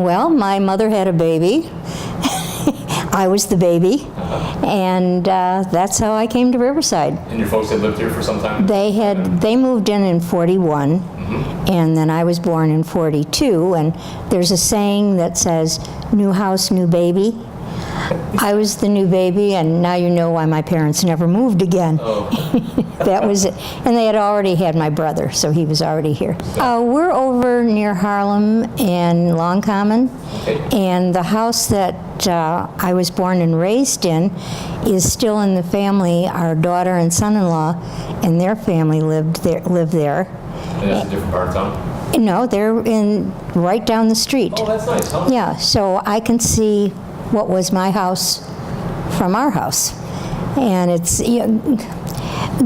Well, my mother had a baby. I was the baby, and that's how I came to Riverside. And your folks had lived here for some time? They moved in 41, and then I was born in 42, and there's a saying that says, new house, new baby. I was the new baby, and now you know why my parents never moved again. Oh. That was it. And they had already had my brother, so he was already here. We're over near Harlem and Long Common, and the house that I was born and raised in is still in the family. Our daughter and son-in-law and their family live there. And that's a different part of town? No, they're right down the street. Oh, that's nice. Huh? Yeah, so I can see what was my house from our house. And it's,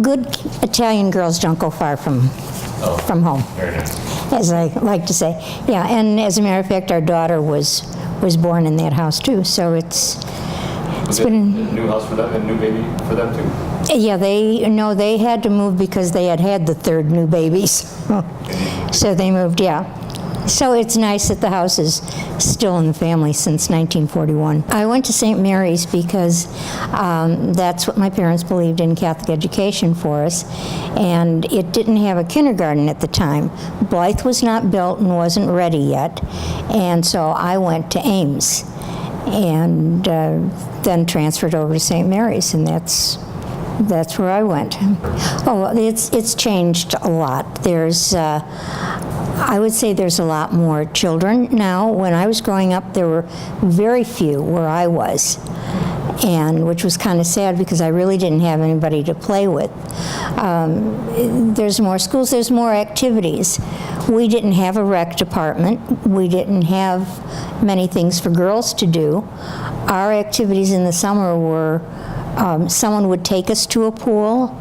good Italian girls don't go far from home, Very nice. as I like to say. Yeah, and as a matter of fact, our daughter was born in that house too, so Was it a new house for them and new baby for them too? yeah, they had to move because they had the third new babies. So they moved, yeah. So it's nice that the house is still in the family since 1941. I went to St. Mary's because that's what my parents believed in, Catholic education for us, and it didn't have a kindergarten at the time. Blythe was not built and wasn't ready yet, and so I went to Ames and then transferred over to St. Mary's, and that's where I went. Oh, it's changed a lot. I would say there's a lot more children now. When I was growing up, there were very few where I was, and which was kind of sad because I really didn't have anybody to play with. There's more schools, there's more activities. We didn't have a rec department. We didn't have many things for girls to do. Our activities in the summer were someone would take us to a pool.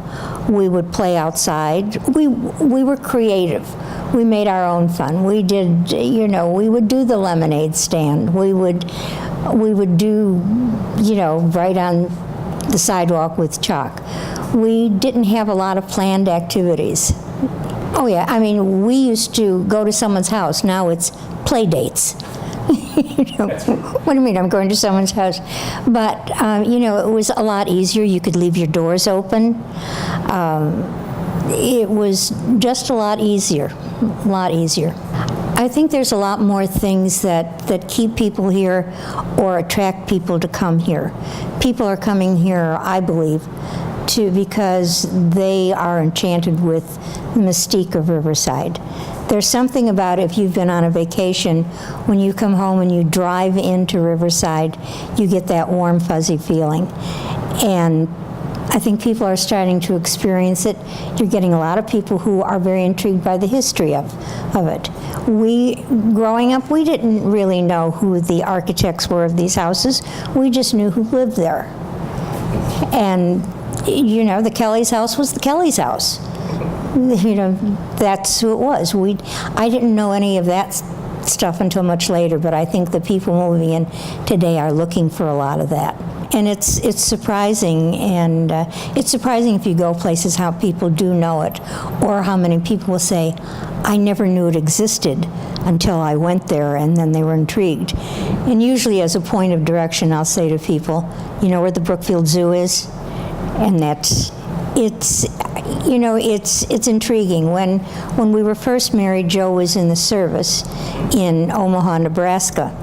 We would play outside. We were creative. We made our own fun. We did, we would do the lemonade stand. We would do, right on the sidewalk with chalk. We didn't have a lot of planned activities. Oh yeah, I mean, we used to go to someone's house. Now it's play dates. What do you mean I'm going to someone's house? But, it was a lot easier. You could leave your doors open. It was just a lot easier. I think there's a lot more things that keep people here or attract people to come here. People are coming here, I believe, because they are enchanted with the mystique of Riverside. There's something about if you've been on a vacation, when you come home and you drive into Riverside, you get that warm, fuzzy feeling. And I think people are starting to experience it. You're getting a lot of people who are very intrigued by the history of it. Growing up, we didn't really know who the architects were of these houses. We just knew who lived there. And, the Kelly's house was the Kelly's house. That's who it was. I didn't know any of that stuff until much later, but I think the people moving in today are looking for a lot of that. And it's surprising, and it's surprising if you go places how people do know it, or how many people will say, I never knew it existed until I went there, and then they were intrigued. And usually as a point of direction, I'll say to people, you know where the Brookfield Zoo is? And it's intriguing. When we were first married, Joe was in the service in Omaha, Nebraska.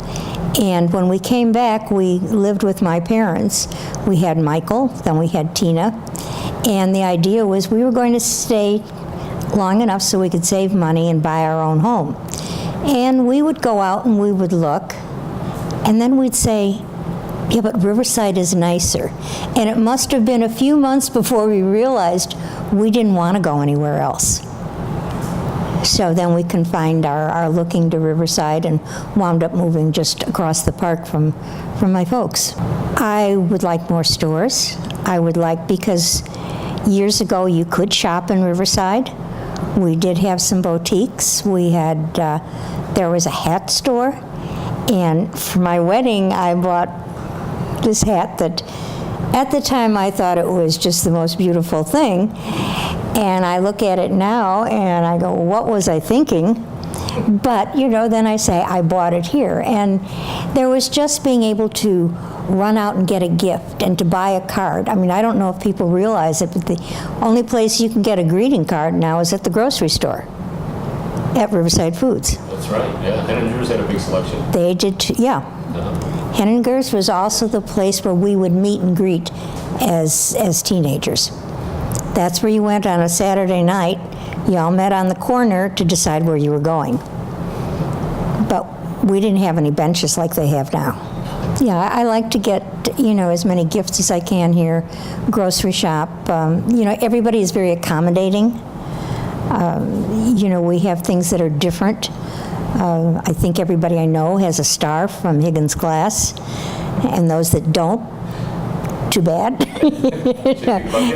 And when we came back, we lived with my parents. We had Michael, then we had Tina. And the idea was we were going to stay long enough so we could save money and buy our own home. And we would go out and we would look, and then we'd say, yeah, but Riverside is nicer. And it must have been a few months before we realized we didn't want to go anywhere else. So then we confined our looking to Riverside and wound up moving just across the park from my folks. I would like more stores. Because years ago you could shop in Riverside. We did have some boutiques. There was a hat store. And for my wedding, I bought this hat that at the time I thought it was just the most beautiful thing. And I look at it now and I go, what was I thinking? But, then I say, I bought it here. And there was just being able to run out and get a gift and to buy a card. I mean, I don't know if people realize it, but the only place you can get a greeting card now is at the grocery store at Riverside Foods. That's right, yeah. Henningers had a big selection. They did, yeah. Henningers was also the place where we would meet and greet as teenagers. That's where you went on a Saturday night. You all met on the corner to decide where you were going. But we didn't have any benches like they have now. Yeah, I like to get, as many gifts as I can here, grocery shop. Everybody is very accommodating. We have things that are different. I think everybody I know has a star from Higgins Glass, and those that don't, too bad.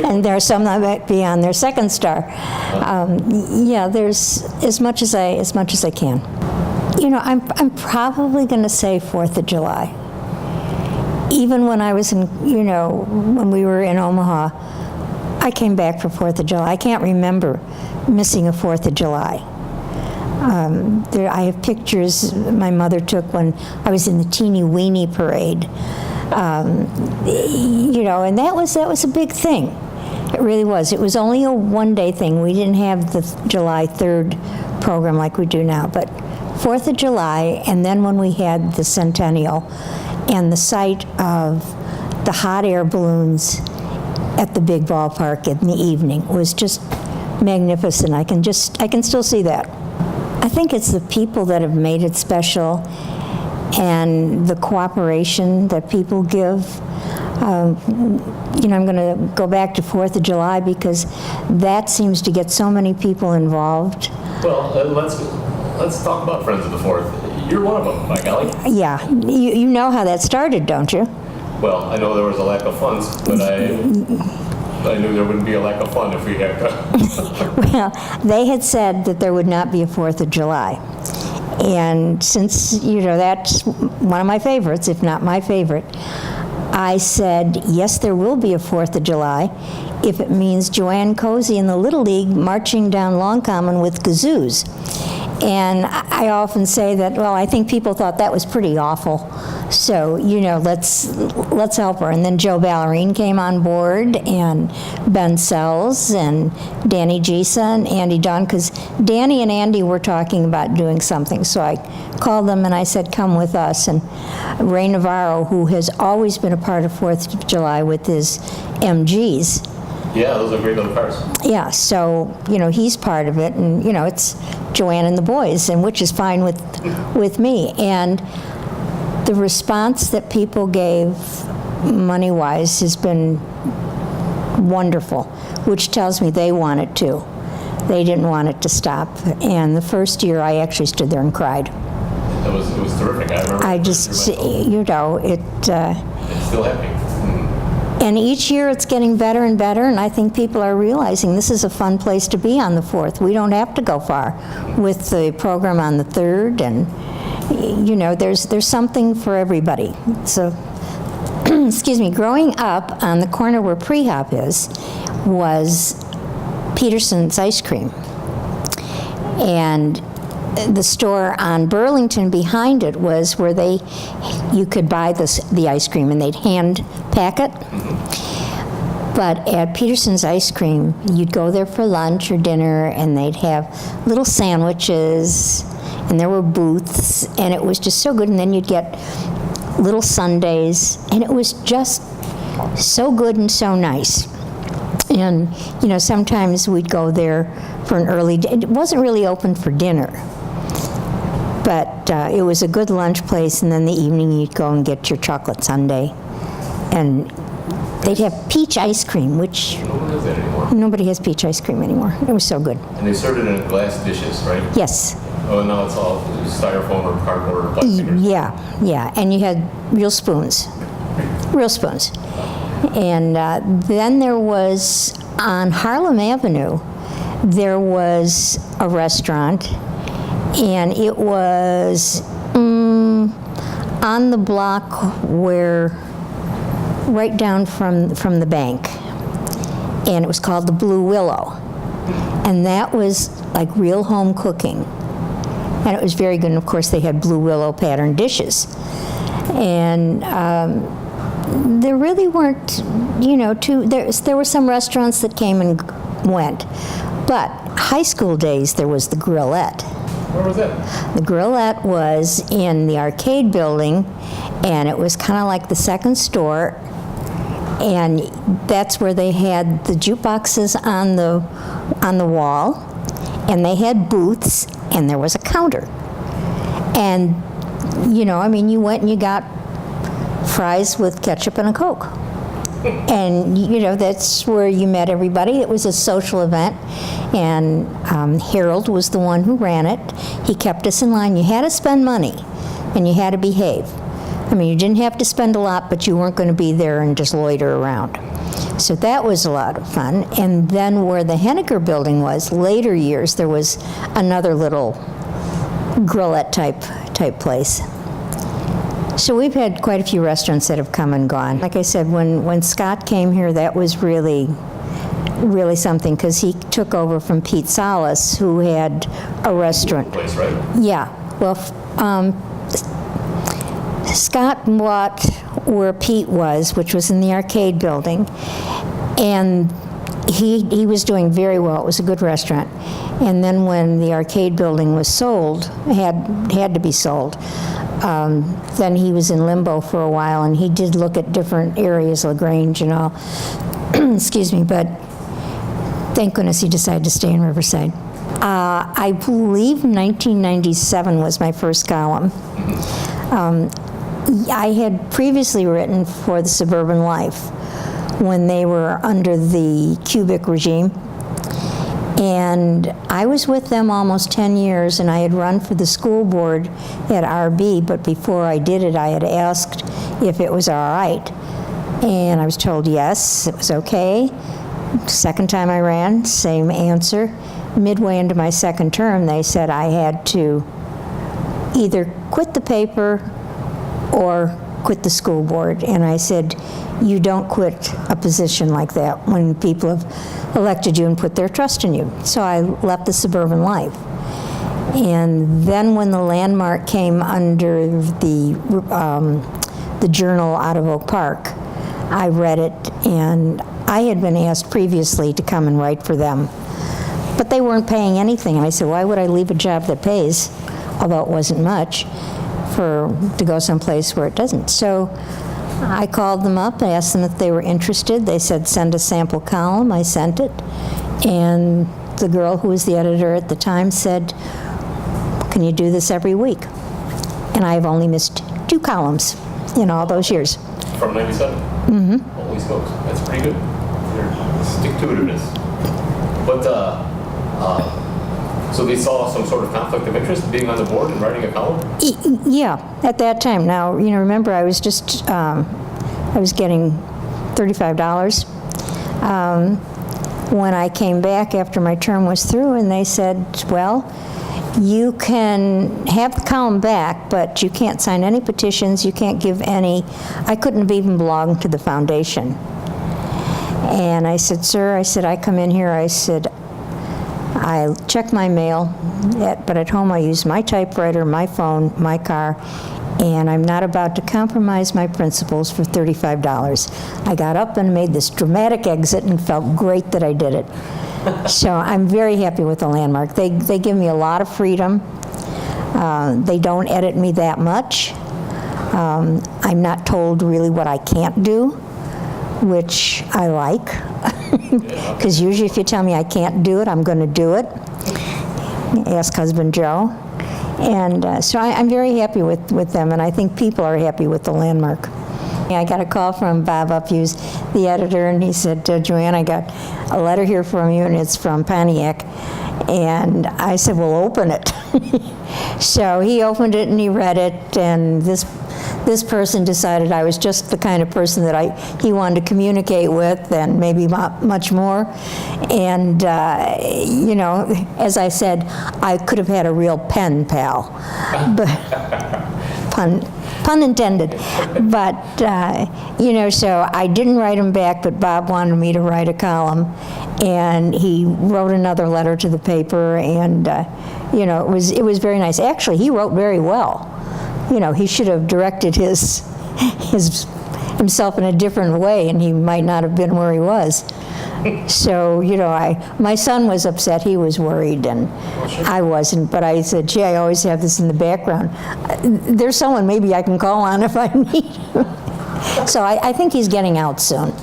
And there are some that might be on their second star. There's as much as I can. I'm probably going to say 4th of July. Even when I was in, when we were in Omaha, I came back for 4th of July. I can't remember missing a 4th of July. I have pictures my mother took when I was in the Teeny Weeny Parade. And that was a big thing. It really was. It was only a one-day thing. We didn't have the July 3rd program like we do now, but 4th of July, and then when we had the centennial, and the sight of the hot air balloons at the big ballpark in the evening was just magnificent. I can still see that. I think it's the people that have made it special and the cooperation that people give. I'm going to go back to 4th of July because that seems to get so many people involved. Well, let's talk about Friends of the 4th. You're one of them, by golly. Yeah, you know how that started, don't you? Well, I know there was a lack of funds, but I knew there wouldn't be a lack of fun if we had Well, they had said that there would not be a 4th of July. And since, that's one of my favorites, if not my favorite, I said, yes, there will be a 4th of July if it means Joanne Cozy and the Little League marching down Long Common with kazoos. And I often say that, well, I think people thought that was pretty awful. So, let's help her. And then Joe Ballerine came on board, and Ben Sells, and Danny Gisa, and Andy Dunn, because Danny and Andy were talking about doing something. So I called them and I said, come with us. And Ray Navarro, who has always been a part of 4th of July with his MGs. Yeah, those are great little cars. Yeah, so, he's part of it, and, it's Joanne and the boys, and which is fine with me. And the response that people gave money-wise has been wonderful, which tells me they want it too. They didn't want it to stop. And the first year, I actually stood there and cried. It was terrific. I remember. I just, it's still happening. And each year it's getting better and better, and I think people are realizing this is a fun place to be on the 4th. We don't have to go far with the program on the 3rd, and there's something for everybody. So, excuse me, growing up on the corner where Pre-Hop is was Peterson's Ice Cream. And the store on Burlington behind it was where you could buy the ice cream and they'd hand pack it. But at Peterson's Ice Cream, you'd go there for lunch or dinner, and they'd have little sandwiches, and there were booths, and it was just so good. And then you'd get little sundaes, and it was just so good and so nice. And sometimes we'd go there for an early day. It wasn't really open for dinner, but it was a good lunch place, and then the evening you'd go and get your chocolate sundae. And they'd have peach ice cream, which No one does that anymore. nobody has peach ice cream anymore. It was so good. And they serve it in glass dishes, right? Yes. Oh, now it's all styrofoam or cardboard or plastic. Yeah. And you had real spoons. And then there was, on Harlem Avenue, there was a restaurant, and it was on the block right down from the bank, and it was called the Blue Willow, and that was like real home cooking, And it was very good, and of course, they had Blue Willow pattern dishes. And there really weren't, there were some restaurants that came and went. But high school days, there was the Grillette. Where was that? The Grillette was in the arcade building, and it was kind of like the second store, and that's where they had the jukeboxes on the wall, and they had booths, and there was a counter. And, you went and you got fries with ketchup and a Coke. And, that's where you met everybody. It was a social event, and Harold was the one who ran it. He kept us in line. You had to spend money, and you had to behave. You didn't have to spend a lot, but you weren't going to be there and just loiter around. So that was a lot of fun. And then where the Henniker building was, later years, there was another little Grillette type place. So we've had quite a few restaurants that have come and gone. Like I said, when Scott came here, that was really something, because he took over from Pete Salas, who had a restaurant. Place, right? Yeah. Well, Scott bought where Pete was, which was in the arcade building, and he was doing very well. It was a good restaurant. And then when the arcade building was sold, had to be sold, then he was in limbo for a while, and he did look at different areas, LaGrange and all. Excuse me, but thank goodness he decided to stay in Riverside. I believe 1997 was my first column. I had previously written for the Suburban Life when they were under the Kubik regime. And I was with them almost 10 years, and I had run for the school board at RB, but before I did it, I had asked if it was all right. And I was told yes, it was okay. Second time I ran, same answer. Midway into my second term, they said I had to either quit the paper or quit the school board. And I said, you don't quit a position like that when people have elected you and put their trust in you. So I left the Suburban Life. And then when the Landmark came under the Journal out of Oak Park, I read it, and I had been asked previously to come and write for them. But they weren't paying anything. And I said, why would I leave a job that pays, although it wasn't much, to go someplace where it doesn't? So I called them up, I asked them if they were interested. They said, send a sample column. I sent it. And the girl who was the editor at the time said, can you do this every week? And I've only missed 2 columns in all those years. From 97? Mm-hmm. Holy smokes, that's pretty good. Your stick-to-itiveness. But, so they saw some sort of conflict of interest being on the board and writing a column? Yeah, at that time. Now, remember, I was just, I was getting $35 when I came back after my term was through, and they said, well, you can have the column back, but you can't sign any petitions, you can't give any. I couldn't have even belonged to the foundation. And I said, sir, I come in here, I said, I check my mail, but at home I use my typewriter, my phone, my car, and I'm not about to compromise my principles for $35. I got up and made this dramatic exit and felt great that I did it. So I'm very happy with the Landmark. They give me a lot of freedom. They don't edit me that much. I'm not told really what I can't do, which I like. Because usually if you tell me I can't do it, I'm going to do it. Ask husband Joe. And so I'm very happy with them, and I think people are happy with the Landmark. I got a call from Bob Uphues, the editor, and he said, Joanne, I got a letter here from you, and it's from Pontiac. And I said, well, open it. So he opened it and he read it, and this person decided I was just the kind of person that he wanted to communicate with, and maybe much more. And, as I said, I could have had a real pen pal. But, pun pun intended. But, so I didn't write him back, but Bob wanted me to write a column, and he wrote another letter to the paper, and, it was very nice. Actually, he wrote very well. He should have directed himself in a different way, and he might not have been where he was. So, my son was upset, he was worried, and I wasn't, but I said, gee, I always have this in the background. There's someone maybe I can call on if I need him. So I think he's getting out soon.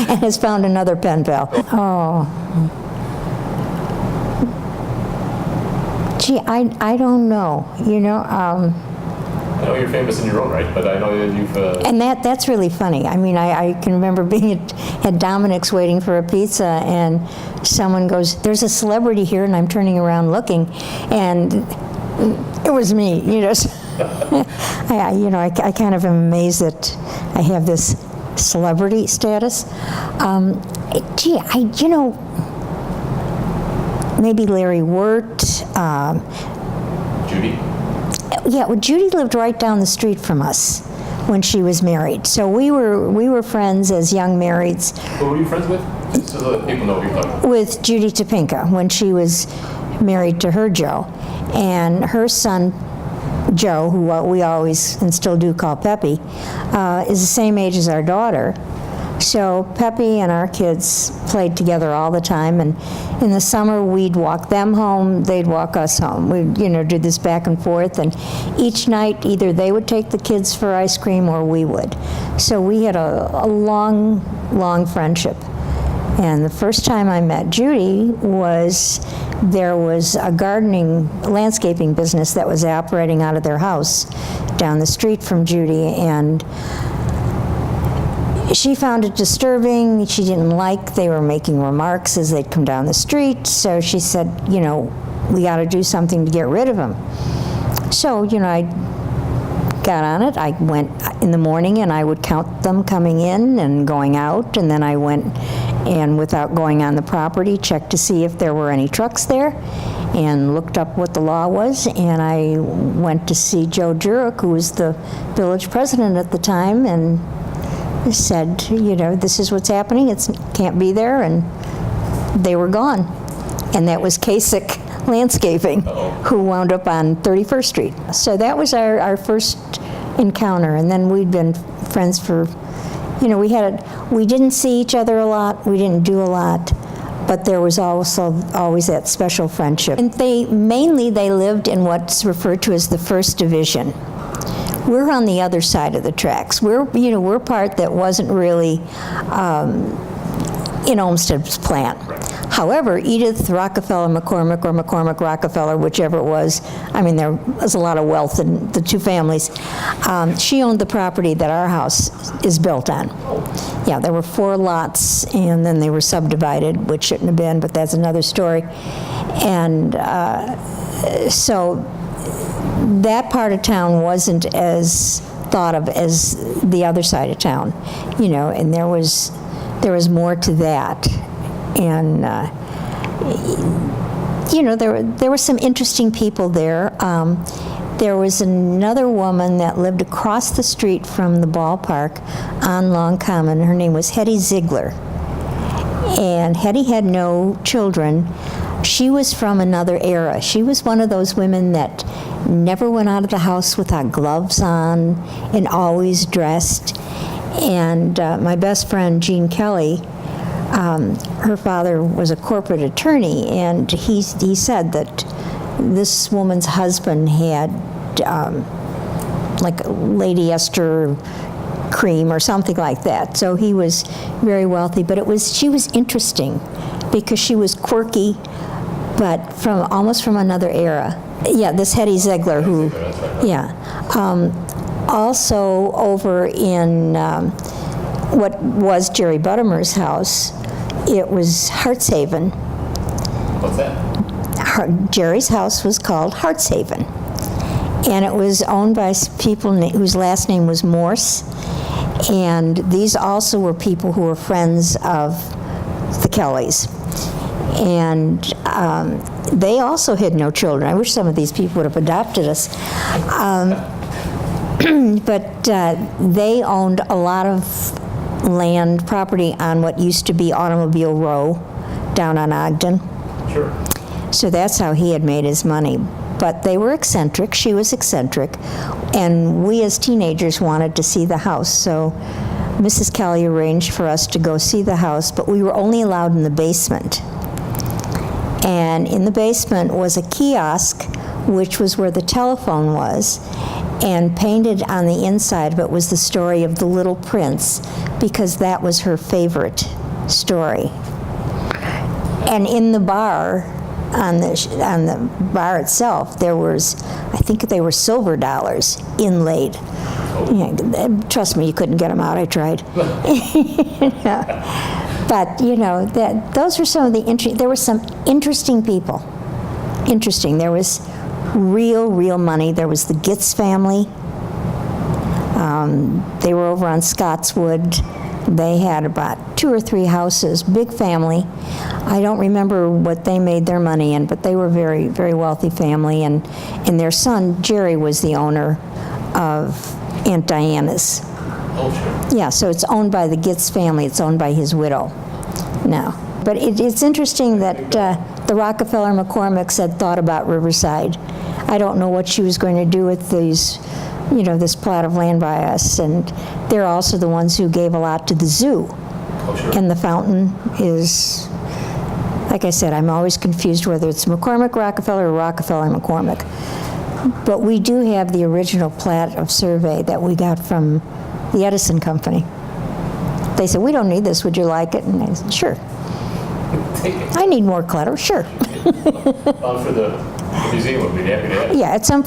And has found another pen pal. Oh. Gee, I don't know, I know you're famous in your own right, but I know that you've... And that's really funny. I mean, I can remember being at Dominic's waiting for a pizza, and someone goes, there's a celebrity here, and I'm turning around looking, and it was me, So I kind of am amazed that I have this celebrity status. Gee, maybe Larry Wirt. Judy? Yeah, well, Judy lived right down the street from us when she was married. So we were friends as young marrieds. Who were you friends with? So that people know what you're talking about. With Judy Topinka when she was married to her Joe. And her son, Joe, who we always and still do call Peppy, is the same age as our daughter. So Peppy and our kids played together all the time, and in the summer we'd walk them home, they'd walk us home. We'd, do this back and forth, and each night either they would take the kids for ice cream or we would. So we had a long, long friendship. And the first time I met Judy there was a landscaping business that was operating out of their house down the street from Judy, and she found it disturbing. She didn't like they were making remarks as they'd come down the street, so she said, we got to do something to get rid of them. So, I got on it. I went in the morning and I would count them coming in and going out, and then I went and, without going on the property, checked to see if there were any trucks there and looked up what the law was, and I went to see Joe Jurek, who was the village president at the time, and said, this is what's happening, it can't be there, and they were gone. And that was Kasich Landscaping, who wound up on 31st Street. So that was our first encounter, and then we'd been friends for, we didn't see each other a lot, we didn't do a lot, but there was also always that special friendship. And they lived in what's referred to as the First Division. We're on the other side of the tracks. We're part that wasn't really in Olmsted's plan. However, Edith Rockefeller McCormick, or McCormick Rockefeller, whichever it was, there was a lot of wealth in the two families. She owned the property that our house is built on. Yeah, there were 4 lots, and then they were subdivided, which shouldn't have been, but that's another story. And so that part of town wasn't as thought of as the other side of town, and there was more to that. And there were some interesting people there. There was another woman that lived across the street from the ballpark on Long Common. Her name was Hetty Ziegler, and Hetty had no children. She was from another era. She was one of those women that never went out of the house without gloves on and always dressed. And my best friend, Gene Kelly, her father was a corporate attorney, and he said that this woman's husband had like Lady Esther cream or something like that. So he was very wealthy, but she was interesting because she was quirky, but almost from another era. Yeah, this Hetty Ziegler, who, yeah. Also over in what was Jerry Buttermer's house, it was Hartshaven. What's that? Jerry's house was called Hartshaven, and it was owned by people whose last name was Morse, and these also were people who were friends of the Kellys. And they also had no children. I wish some of these people would have adopted us. But they owned a lot of land, property on what used to be Automobile Row down on Ogden. Sure. So that's how he had made his money. But they were eccentric, she was eccentric, and we as teenagers wanted to see the house. So Mrs. Kelly arranged for us to go see the house, but we were only allowed in the basement. And in the basement was a kiosk, which was where the telephone was, and painted on the inside of it was the story of the Little Prince, because that was her favorite story. And in the bar, on the bar itself, there was, I think they were silver dollars inlaid. Yeah, trust me, you couldn't get them out. I tried. But you know, those were some of the there were some interesting people. Interesting. There was real money. There was the Gitz family. They were over on Scottswood. They had about 2 or 3 houses, big family. I don't remember what they made their money in, but they were very, very wealthy family, and their son, Jerry, was the owner of Aunt Diana's. Oh, sure. Yeah, so it's owned by the Gitz family. It's owned by his widow now. But it's interesting that the Rockefeller McCormicks had thought about Riverside. I don't know what she was going to do with these, you know, this plot of land by us, and they're also the ones who gave a lot to the zoo. Oh, sure. And the fountain is, like I said, I'm always confused whether it's McCormick Rockefeller or Rockefeller McCormick. But we do have the original plat of survey that we got from the Edison Company. They said, we don't need this, would you like it? And I said, sure. Take it. I need more clutter, sure. For the museum would be happy to have it. Yeah, at some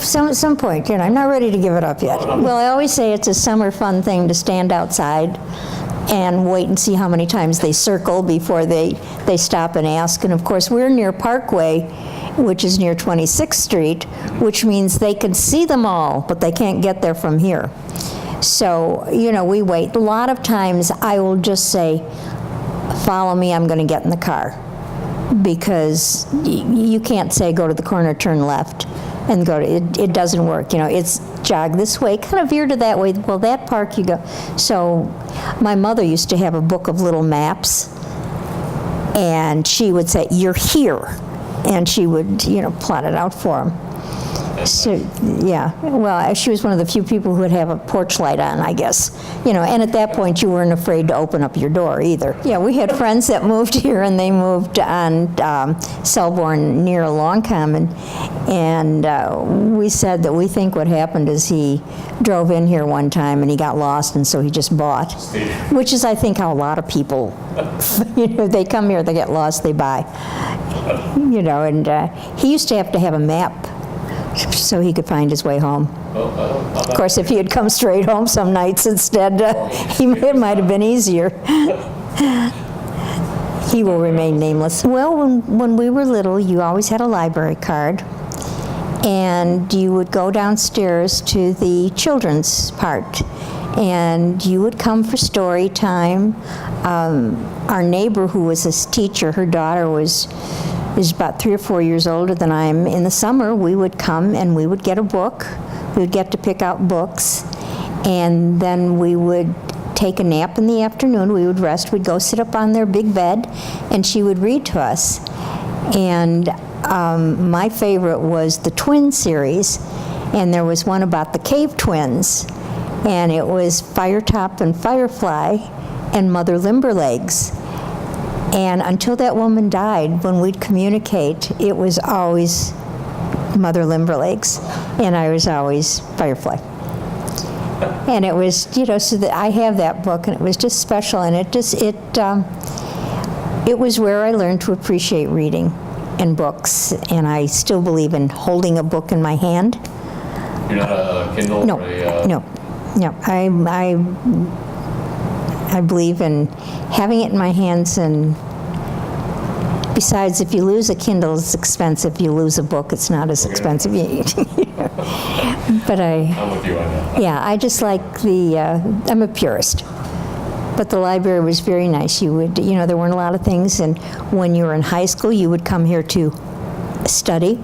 point, you know, I'm not ready to give it up yet. Well, I always say it's a summer fun thing to stand outside and wait and see how many times they circle before they stop and ask. And of course, we're near Parkway, which is near 26th Street, which means they can see them all, but they can't get there from here. So, you know, we wait. A lot of times I will just say, follow me, I'm going to get in the car. Because you can't say go to the corner, turn left, and go to, it doesn't work. You know, it's jog this way, kind of veer to that way, well, that park you go. So my mother used to have a book of little maps, and she would say, you're here. And she would, you know, plot it out for them. So, yeah, well, she was one of the few people who would have a porch light on, I guess. You know, and at that point, you weren't afraid to open up your door either. Yeah, we had friends that moved here, and they moved on Selborne near Longcom, and we said that we think what happened is he drove in here one time, and he got lost, and so he just bought. Which is, I think, how a lot of people, you know, they come here, they get lost, they buy. You know, and he used to have a map so he could find his way home. Of course, if he had come straight home some nights instead, it might have been easier. He will remain nameless. Well, when we were little, you always had a library card, and you would go downstairs to the children's part, and you would come for story time. Our neighbor, who was a teacher, her daughter is about 3 or 4 years older than I am. In the summer, we would come and we would get a book. We would get to pick out books, and then we would take a nap in the afternoon. We would rest. We'd go sit up on their big bed, and she would read to us. And my favorite was the Twin series, and there was one about the cave twins, and it was Firetop and Firefly and Mother Limberlegs. And until that woman died, when we'd communicate, it was always Mother Limberlegs, and I was always Firefly. And it was, you know, so that I have that book, and it was just special, and it was where I learned to appreciate reading and books, and I still believe in holding a book in my hand. You're not a Kindle? No, or a, no. I believe in having it in my hands, and besides, if you lose a Kindle, it's expensive. If you lose a book, it's not as expensive. But I'm with you on that. yeah, I just like I'm a purist. But the library was very nice. You would, there weren't a lot of things, and when you were in high school, you would come here to study.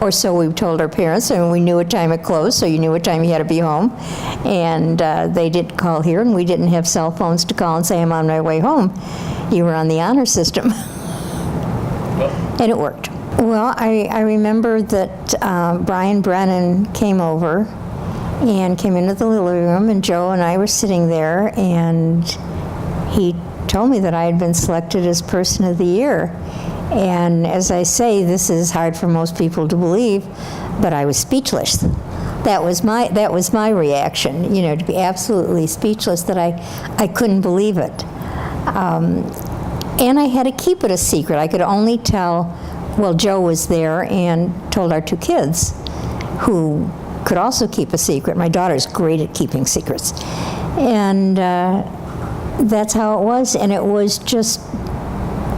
Or so we told our parents, and we knew what time it closed, so you knew what time you had to be home. And they did call here, and we didn't have cell phones to call and say, I'm on my way home. You were on the honor system. And it worked. Well, I remember that Brian Brennan came over and came into the living room, and Joe and I were sitting there, and he told me that I had been selected as Person of the Year. And as I say, this is hard for most people to believe, but I was speechless. That was my reaction, to be absolutely speechless, that I couldn't believe it. And I had to keep it a secret. I could only tell, Joe was there and told our two kids, who could also keep a secret. My daughter's great at keeping secrets. And that's how it was, and it was just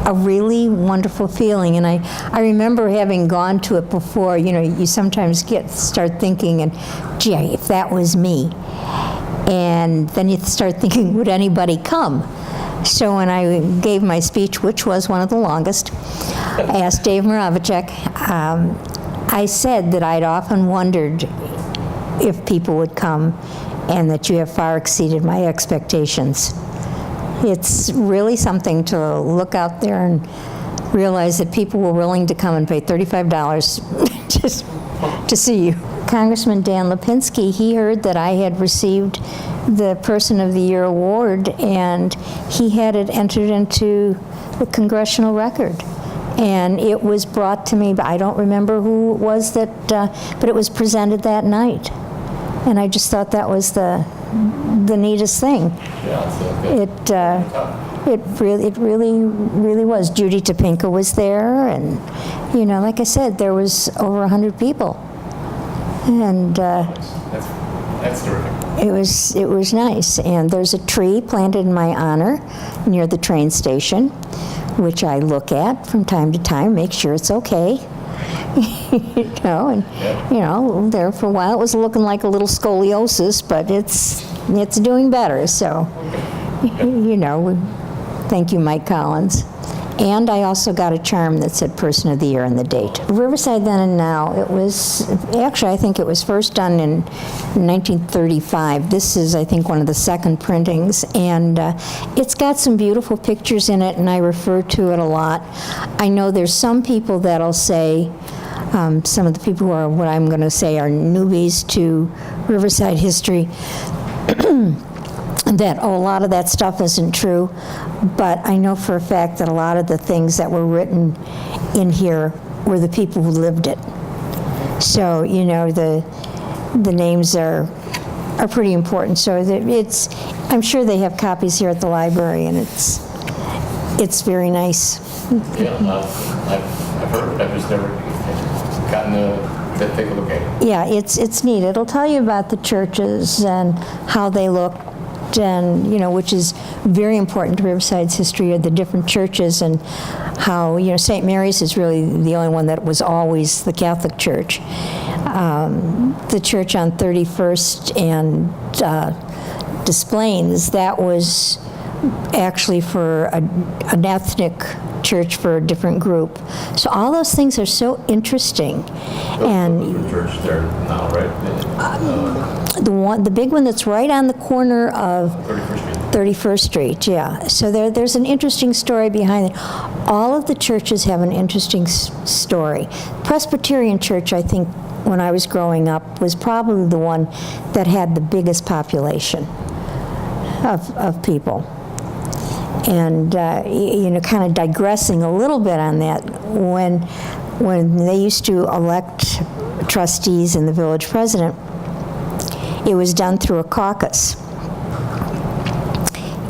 a really wonderful feeling. And I remember having gone to it before. You sometimes start thinking, and gee, if that was me. And then you start thinking, would anybody come? So when I gave my speech, which was one of the longest, I asked Dave Moravicek, I said that I'd often wondered if people would come, and that you have far exceeded my expectations. It's really something to look out there and realize that people were willing to come and pay $35 just to see you. Congressman Dan Lipinski, he heard that I had received the Person of the Year award, and he had it entered into the congressional record. And it was brought to me, but I don't remember who it was but it was presented that night. And I just thought that was the neatest thing. It really was. Judy Topinka was there, and like I said, there was over 100 people, and that's terrific. It was nice. And there's a tree planted in my honor near the train station, which I look at from time to time, make sure it's okay. There for a while it was looking like a little scoliosis, but it's doing better. So, thank you, Mike Collins. And I also got a charm that said Person of the Year and the date. Riverside Then and Now, I think it was first done in 1935. This is, I think, one of the second printings, and it's got some beautiful pictures in it, and I refer to it a lot. I know there's some people that'll say, some of the people who are what I'm going to say are newbies to Riverside history, that a lot of that stuff isn't true, but I know for a fact that a lot of the things that were written in here were the people who lived it. So, the names are pretty important. So I'm sure they have copies here at the library, and it's very nice. Yeah, I've heard of it. I've just never gotten to take a look at it. Yeah, it's neat. It'll tell you about the churches and how they looked, and which is very important to Riverside's history of the different churches, and how St. Mary's is really the only one that was always the Catholic church. The church on 31st and Des Plaines, that was actually for an ethnic church for a different group. So all those things are so interesting. And the church there now, right? the big one that's right on the corner of 31st Street. 31st Street, yeah. So there's an interesting story behind it. All of the churches have an interesting story. Presbyterian Church, I think, when I was growing up, was probably the one that had the biggest population of people. And kind of digressing a little bit on that, when they used to elect trustees and the village president, it was done through a caucus.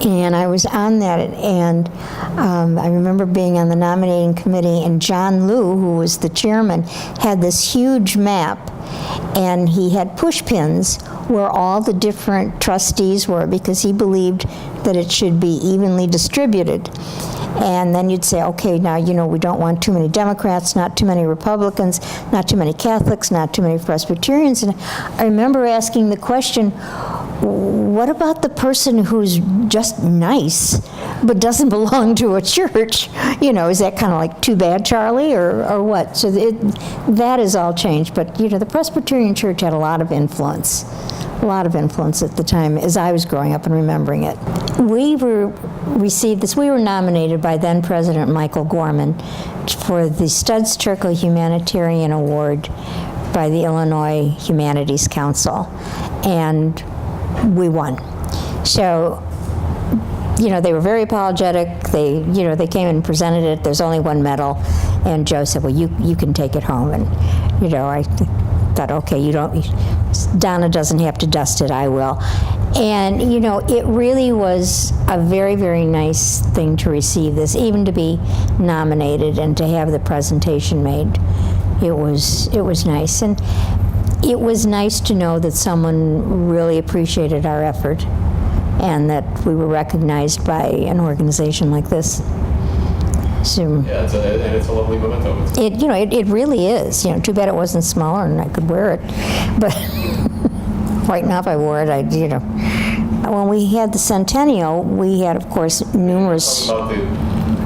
And I was on that, and I remember being on the nominating committee, and John Liu, who was the chairman, had this huge map, and he had push pins where all the different trustees were, because he believed that it should be evenly distributed. And then you'd say, okay, now, we don't want too many Democrats, not too many Republicans, not too many Catholics, not too many Presbyterians. And I remember asking the question, what about the person who's just nice but doesn't belong to a church? You know, is that kind of like too bad, Charlie, or what? So that has all changed. But, you know, the Presbyterian Church had a lot of influence at the time as I was growing up and remembering it. We received this, we were nominated by then President Michael Gorman for the Studs Terkel Humanitarian Award by the Illinois Humanities Council, and we won. So, you know, they were very apologetic. They came and presented it. There's only one medal, and Joe said, well, you can take it home. And, you know, I thought, okay, Donna doesn't have to dust it, I will. And, you know, it really was a very, very nice thing to receive this, even to be nominated and to have the presentation made. It was nice. And it was nice to know that someone really appreciated our effort and that we were recognized by an organization like this. So, Yeah, it's a lovely memento. it really is. You know, too bad it wasn't smaller and I could wear it. But right now, if I wore it, when we had the centennial, we had, of course, numerous. About the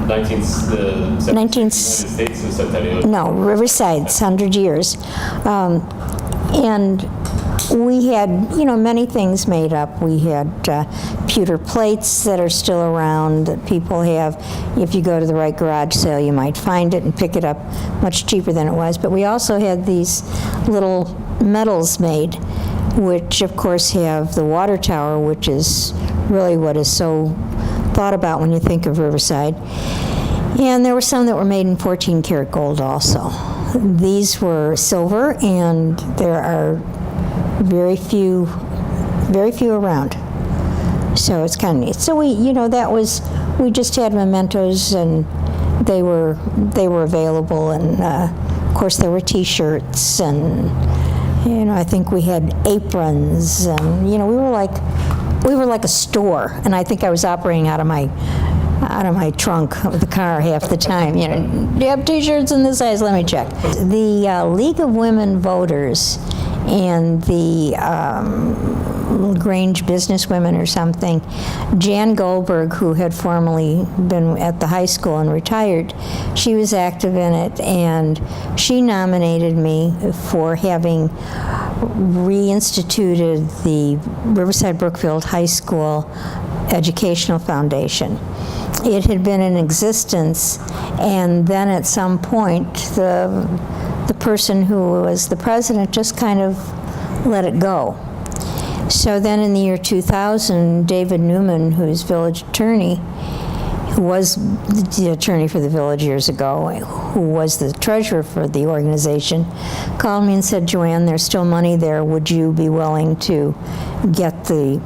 19th 19th United States centennial. No, Riverside's 100 years. And we had, you know, many things made up. We had pewter plates that are still around that people have. If you go to the right garage sale, you might find it and pick it up much cheaper than it was. But we also had these little medals made, which of course have the water tower, which is really what is so thought about when you think of Riverside. And there were some that were made in 14 karat gold also. These were silver, and there are very few around. So it's kind of neat. So we just had mementos, and they were available, and of course there were T-shirts, and you know, I think we had aprons, and you know, we were like a store, and I think I was operating out of my trunk of the car half the time. You know, do you have T-shirts in this size? Let me check. The League of Women Voters and the LaGrange Businesswomen or something, Jan Goldberg, who had formerly been at the high school and retired, she was active in it, and she nominated me for having reinstituted the Riverside Brookfield High School Educational Foundation. It had been in existence, and then at some point, the person who was the president just kind of let it go. So then in the year 2000, David Newman, who's village attorney, who was the attorney for the village years ago, who was the treasurer for the organization, called me and said, Joanne, there's still money there. Would you be willing to get the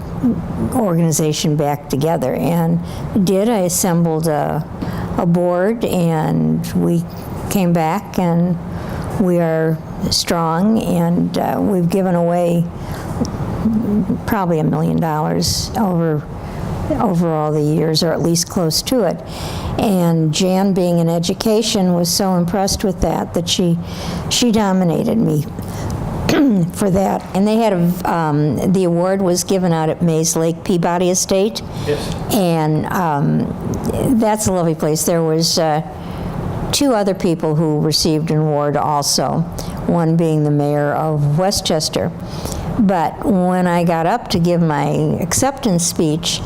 organization back together? And did. I assembled a board, and we came back, and we are strong, and we've given away probably $1 million over all the years, or at least close to it. And Jan, being in education, was so impressed with that she nominated me for that. And they had the award was given out at Mays Lake Peabody Estate. Yes. And that's a lovely place. There was two other people who received an award also, one being the mayor of Westchester. But when I got up to give my acceptance speech,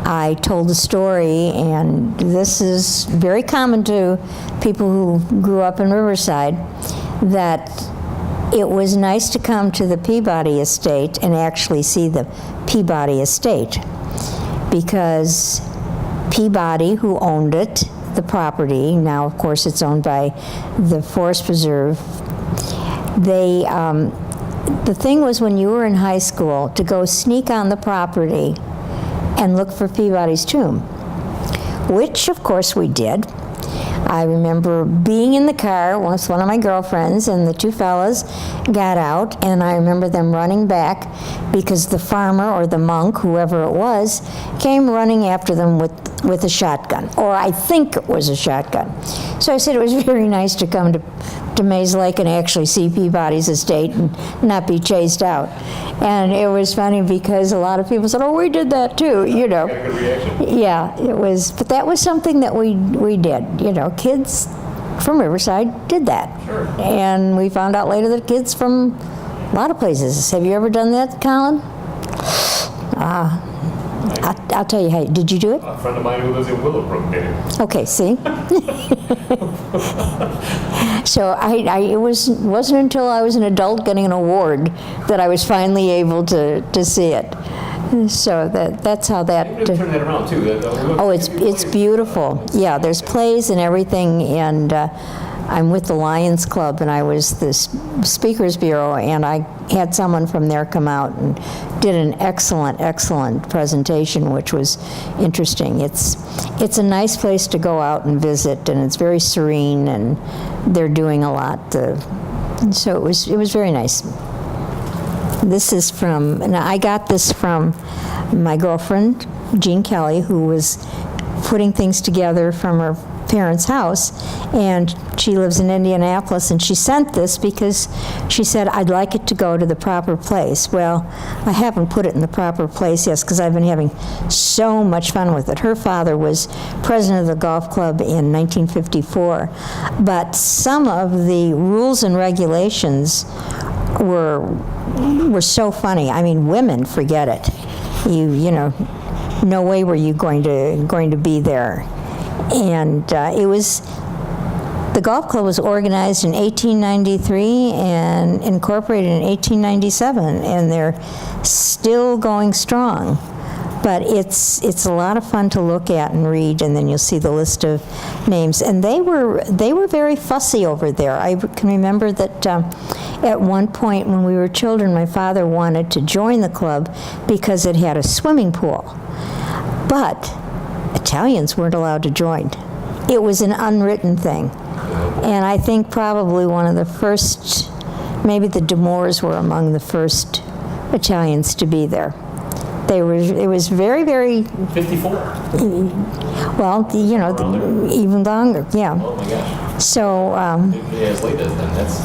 I told the story, and this is very common to people who grew up in Riverside, that it was nice to come to the Peabody Estate and actually see the Peabody Estate, because Peabody, who owned it, the property, now of course it's owned by the Forest Preserve, the thing was, when you were in high school, to go sneak on the property and look for Peabody's tomb, which of course we did. I remember being in the car with one of my girlfriends, and the two fellas got out, and I remember them running back because the farmer or the monk, whoever it was, came running after them with a shotgun, or I think it was a shotgun. So I said it was very nice to come to to Mays Lake and actually see Peabody's estate and not be chased out. And it was funny because a lot of people said, oh, we did that too, you know. Got a good reaction. Yeah, it was, but that was something that we did, you know, kids from Riverside did that. Sure. And we found out later that kids from a lot of places. Have you ever done that, Colin? I'll tell you how. Did you do it? A friend of mine who lives in Willowbrook did it. Okay, see? So it wasn't until I was an adult getting an award that I was finally able to see it. So that's how that. You turn that around too. Oh, it's beautiful. Yeah, there's plays and everything, and I'm with the Lions Club, and I was the Speakers Bureau, and I had someone from there come out and did an excellent presentation, which was interesting. It's a nice place to go out and visit, and it's very serene, and they're doing a lot. So it was very nice. This is from, now I got this from my girlfriend, Jean Kelly, who was putting things together from her parents' house, and she lives in Indianapolis, and she sent this because she said, I'd like it to go to the proper place. Well, I haven't put it in the proper place yet because I've been having so much fun with it. Her father was president of the golf club in 1954, but some of the rules and regulations were so funny. I mean, women, forget it. You know, no way were you going to be there. And the golf club was organized in 1893 and incorporated in 1897, and they're still going strong. But it's a lot of fun to look at and read, and then you'll see the list of names. And they were very fussy over there. I can remember that at one point when we were children, my father wanted to join the club because it had a swimming pool. But Italians weren't allowed to join. It was an unwritten thing. And I think probably one of the first, maybe the DeMoores were among the first Italians to be there. It was very, very, 54. well, you know, even longer, yeah. Oh my gosh. So, As late as then, that's,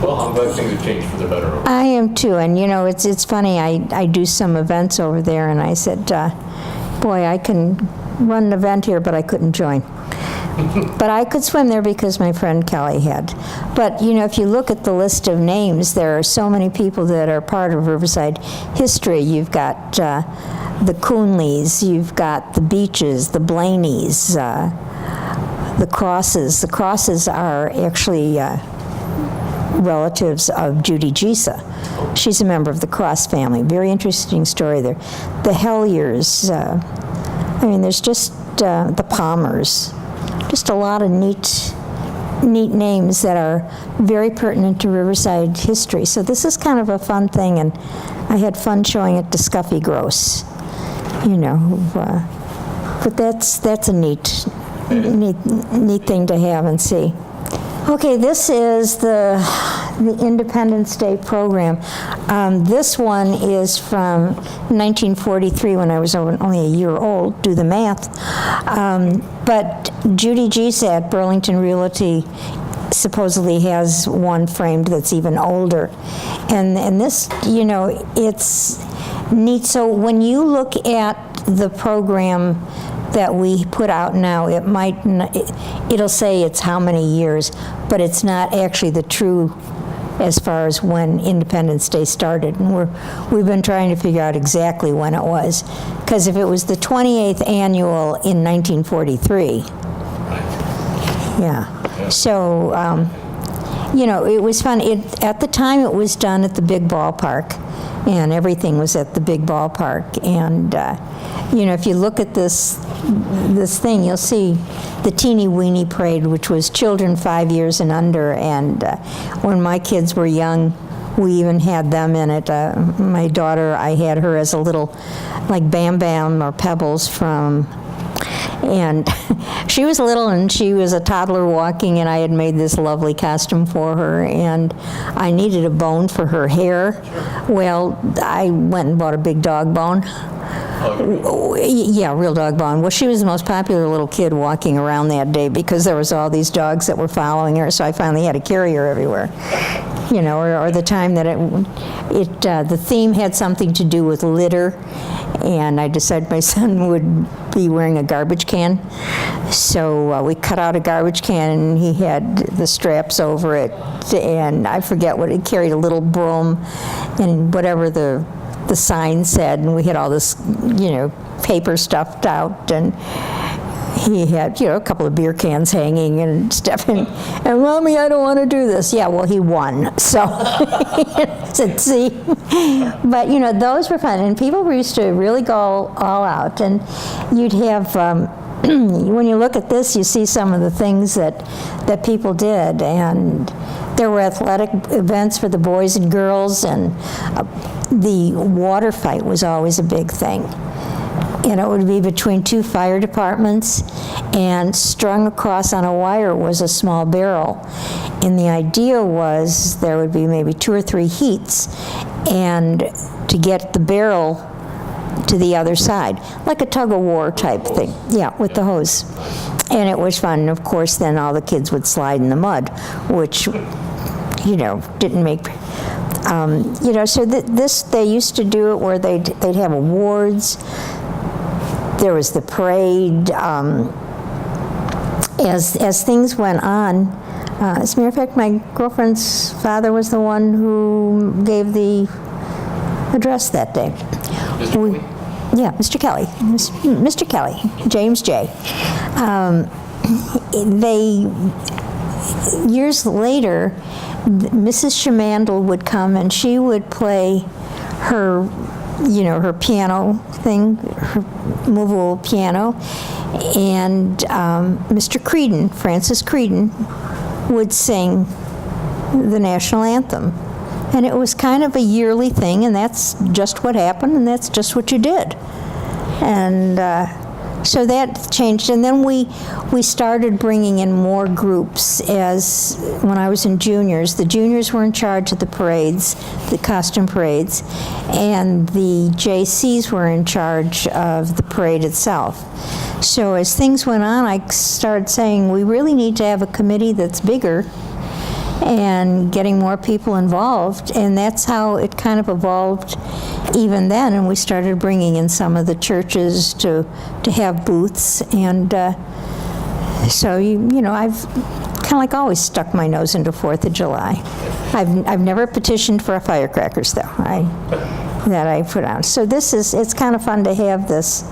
well, I'm glad things have changed for the better. I am too, and you know, it's funny, I do some events over there, and I said, boy, I can run an event here, but I couldn't join. But I could swim there because my friend Kelly had. But, you know, if you look at the list of names, there are so many people that are part of Riverside history. You've got the Coonleys, you've got the Beaches, the Blaneys, the Crosses. The Crosses are actually relatives of Judy Gisa. She's a member of the Cross family. Very interesting story there. The Helliers. I mean, there's just the Palmers. Just a lot of neat names that are very pertinent to Riverside history. So this is kind of a fun thing, and I had fun showing it to Scuffy Gross. You know, but that's a neat thing to have and see. Okay, this is the Independence Day program. This one is from 1943 when I was only a year old, do the math. But Judy Gisa at Burlington Realty supposedly has one framed that's even older. And this, you know, it's neat. So when you look at the program that we put out now, it'll say it's how many years, but it's not actually the true as far as when Independence Day started. And we've been trying to figure out exactly when it was. Because if it was the 28th annual in 1943, yeah. So, you know, it was fun. At the time, it was done at the big ballpark, and everything was at the big ballpark. And, you know, if you look at this thing, you'll see the Teeny Weeny Parade, which was children 5 years and under. And when my kids were young, we even had them in it. My daughter, I had her as a little, like Bam Bam or Pebbles from, and she was little and she was a toddler walking, and I had made this lovely costume for her, and I needed a bone for her hair. Well, I went and bought a big dog bone. Yeah, real dog bone. Well, she was the most popular little kid walking around that day because there was all these dogs that were following her, so I finally had to carry her everywhere. You know, or the time that the theme had something to do with litter, and I decided my son would be wearing a garbage can. So we cut out a garbage can, and he had the straps over it, and I forget what, it carried a little broom, and whatever the sign said, and we had all this, you know, paper stuffed out, and he had, you know, a couple of beer cans hanging and stuff, and Mommy, I don't want to do this. Yeah, well, he won, so, said, see? But, you know, those were fun, and people used to really go all out, and you'd have, when you look at this, you see some of the things that people did, and there were athletic events for the boys and girls, and the water fight was always a big thing. And it would be between two fire departments, and strung across on a wire was a small barrel. And the idea was there would be maybe 2 or 3 heats, and to get the barrel to the other side, like a tug-of-war type thing. Yeah, with the hose. And it was fun. And of course, then all the kids would slide in the mud, which, you know, didn't make... you know, so this, they used to do it where they'd have awards. There was the parade. As things went on, as a matter of fact, my girlfriend's father was the one who gave the address that day. Yeah, Mr. Kelly. Mr. Kelly, James J. Years later, Mrs. Shamandel would come, and she would play her, you know, her piano thing, her movable piano, and Mr. Creedon, Francis Creedon, would sing the national anthem. And it was kind of a yearly thing, and that's just what happened, and that's just what you did. And so that changed, and then we started bringing in more groups. As when I was in juniors, the juniors were in charge of the parades, the costume parades, and the JCs were in charge of the parade itself. So as things went on, I started saying we really need to have a committee that's bigger and getting more people involved, and that's how it kind of evolved even then, and we started bringing in some of the churches to have booths, and so you know, I've kind of like always stuck my nose into 4th of July. I've never petitioned for firecrackers though, that I put on. So it's kind of fun to have this,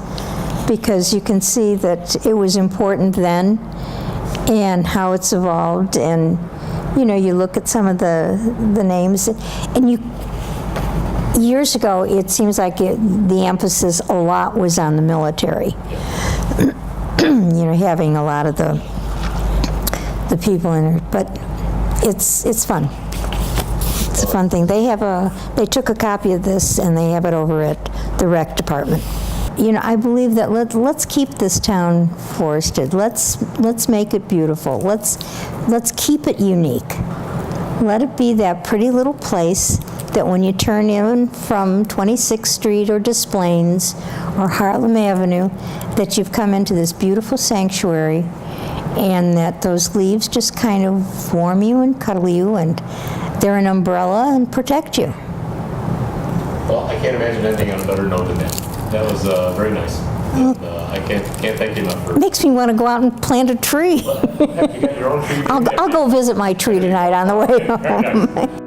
because you can see that it was important then and how it's evolved, and you know, you look at some of the names, and years ago, it seems like the emphasis a lot was on the military. You know, having a lot of the people in it, but it's fun. It's a fun thing. They took a copy of this, and they have it over at the rec department. You know, I believe that let's keep this town forested. Let's make it beautiful. Let's keep it unique. Let it be that pretty little place that when you turn in from 26th Street or Des Plaines or Harlem Avenue, that you've come into this beautiful sanctuary, and that those leaves just kind of warm you and cuddle you, and they're an umbrella and protect you. Well, I can't imagine anything on a better note than that. That was very nice. And, I can't thank you enough for. Makes me want to go out and plant a tree. You got your own tree. I'll go visit my tree tonight on the way home.